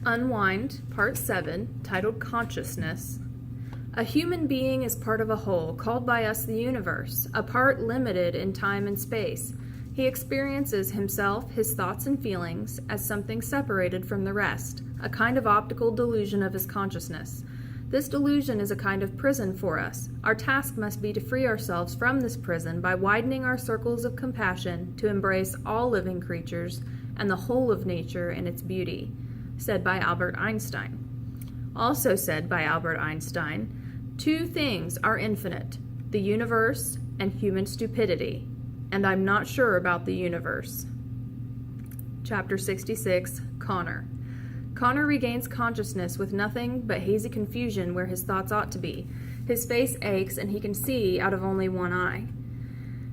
Unwind, Part 7, titled Consciousness. A human being is part of a whole, called by us the universe, a part limited in time and space. He experiences himself, his thoughts and feelings, as something separated from the rest, a kind of optical delusion of his consciousness. This delusion is a kind of prison for us. Our task must be to free ourselves from this prison by widening our circles of compassion to embrace all living creatures and the whole of nature in its beauty. Said by Albert Einstein. Also said by Albert Einstein, two things are infinite, the universe and human stupidity, and I'm not sure about the universe. Chapter 66, Connor. Connor regains consciousness with nothing but hazy confusion where his thoughts ought to be. His face aches and he can see out of only one eye.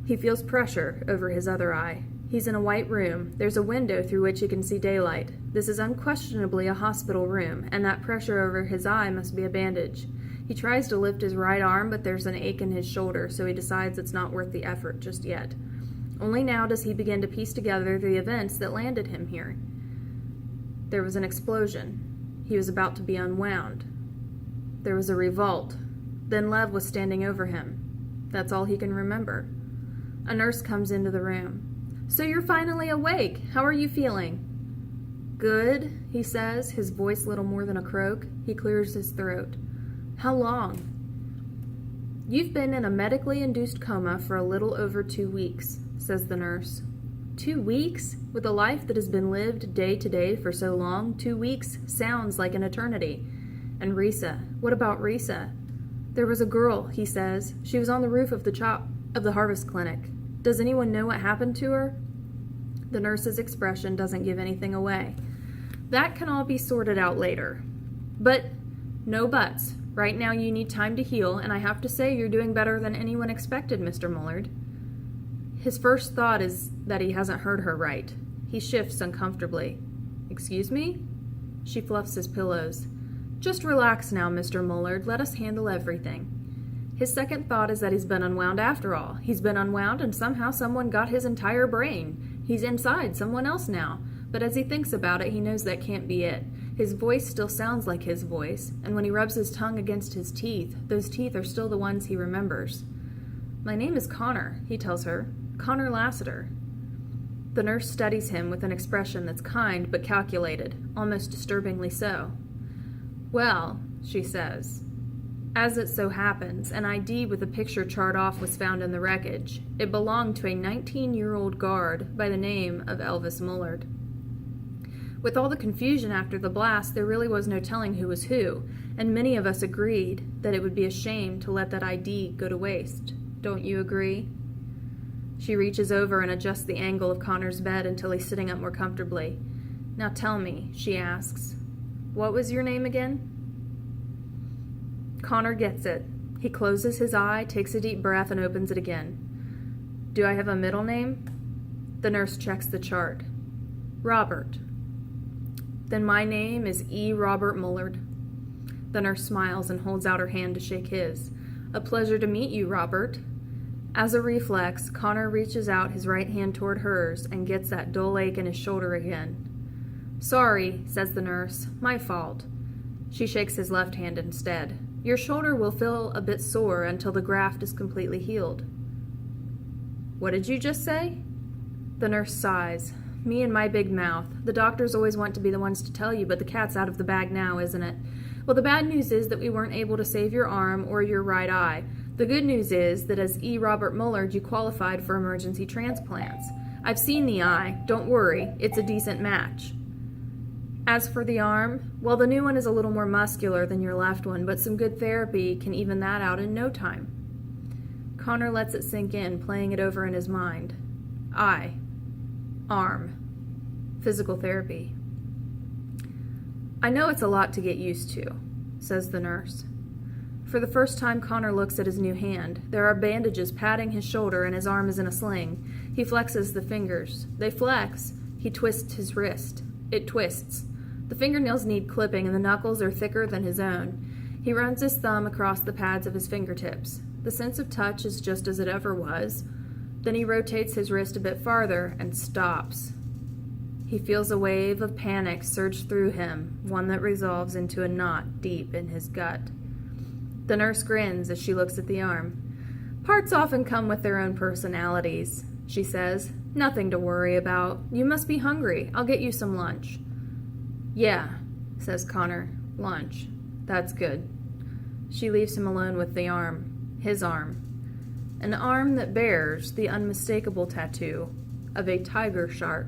He feels pressure over his other eye. He's in a white room. There's a window through which he can see daylight. This is unquestionably a hospital room, and that pressure over his eye must be a bandage. He tries to lift his right arm, but there's an ache in his shoulder, so he decides it's not worth the effort just yet. Only now does he begin to piece together the events that landed him here. There was an explosion. He was about to be unwound. There was a revolt. Then Lev was standing over him. That's all he can remember. A nurse comes into the room. "So you're finally awake. How are you feeling?" "Good," he says, his voice little more than a croak. He clears his throat. "How long?" "You've been in a medically induced coma for a little over 2 weeks," says the nurse. 2 weeks? With a life that has been lived day to day for so long, 2 weeks sounds like an eternity. And Risa, what about Risa? "There was a girl," he says. "She was on the roof of the harvest clinic. Does anyone know what happened to her?" The nurse's expression doesn't give anything away. "That can all be sorted out later." "But," "No buts. Right now you need time to heal, and I have to say you're doing better than anyone expected, Mr. Mullard." His first thought is that he hasn't heard her right. He shifts uncomfortably. "Excuse me?" She fluffs his pillows. "Just relax now, Mr. Mullard. Let us handle everything." His second thought is that he's been unwound after all. He's been unwound and somehow someone got his entire brain. He's inside someone else now. But as he thinks about it, he knows that can't be it. His voice still sounds like his voice, and when he rubs his tongue against his teeth, those teeth are still the ones he remembers. "My name is Connor," he tells her. "Connor Lassiter." The nurse studies him with an expression that's kind but calculated, almost disturbingly so. "Well," she says, "as it so happens, an ID with a picture charred off was found in the wreckage. It belonged to a 19-year-old guard by the name of Elvis Mullard." With all the confusion after the blast, there really was no telling who was who, and many of us agreed that it would be a shame to let that ID go to waste. Don't you agree? She reaches over and adjusts the angle of Connor's bed until he's sitting up more comfortably. "Now tell me," she asks, "what was your name again?" Connor gets it. He closes his eye, takes a deep breath, and opens it again. "Do I have a middle name?" The nurse checks the chart. "Robert." "Then my name is E. Robert Mullard." The nurse smiles and holds out her hand to shake his. "A pleasure to meet you, Robert." As a reflex, Connor reaches out his right hand toward hers and gets that dull ache in his shoulder again. "Sorry," says the nurse. "My fault." She shakes his left hand instead. "Your shoulder will feel a bit sore until the graft is completely healed." "What did you just say?" The nurse sighs. "Me and my big mouth. The doctors always want to be the ones to tell you, but the cat's out of the bag now, isn't it? Well, the bad news is that we weren't able to save your arm or your right eye. The good news is that as E. Robert Mullard, you qualified for emergency transplants. I've seen the eye. Don't worry. It's a decent match. As for the arm, well, the new one is a little more muscular than your left one, but some good therapy can even that out in no time." Connor lets it sink in, playing it over in his mind. Eye. Arm. Physical therapy. "I know it's a lot to get used to," says the nurse. For the first time, Connor looks at his new hand. There are bandages padding his shoulder and his arm is in a sling. He flexes the fingers. They flex. He twists his wrist. It twists. The fingernails need clipping and the knuckles are thicker than his own. He runs his thumb across the pads of his fingertips. The sense of touch is just as it ever was. Then he rotates his wrist a bit farther and stops. He feels a wave of panic surge through him, one that resolves into a knot deep in his gut. The nurse grins as she looks at the arm. Parts often come with their own personalities, she says. Nothing to worry about. You must be hungry. I'll get you some lunch. Yeah, says Connor. Lunch. That's good. She leaves him alone with the arm. His arm. An arm that bears the unmistakable tattoo of a tiger shark.